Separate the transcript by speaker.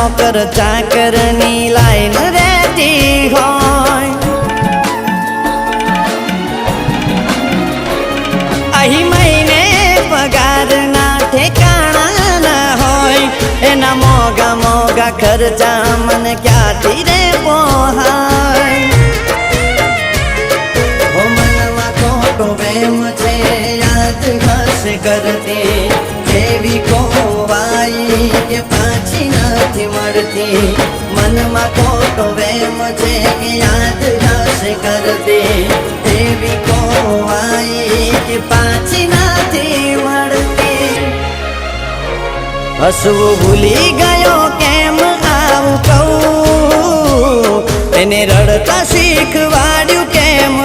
Speaker 1: નોકર ચાકરની લાઈન રહેતી હોય, અહીં મહિને પગારના ઠેકાણા ના હોય, એના મોગા મોગા ખર્ચા મને ક્યાંથી રે પોહાય। ઓ મનમાં ખોટો વેમ છે યાદ હશે કરતી, એવી ખોવાઈ કે પાછી નથી મળતી। મનમાં ખોટો વેમ છે કે યાદ હશે કરતી, એવી ખોવાઈ કે પાછી નથી મળતી। હસવું ભૂલી ગયો કેમ આવું કહું, એને રડતા શીખવાડ્યું કેમ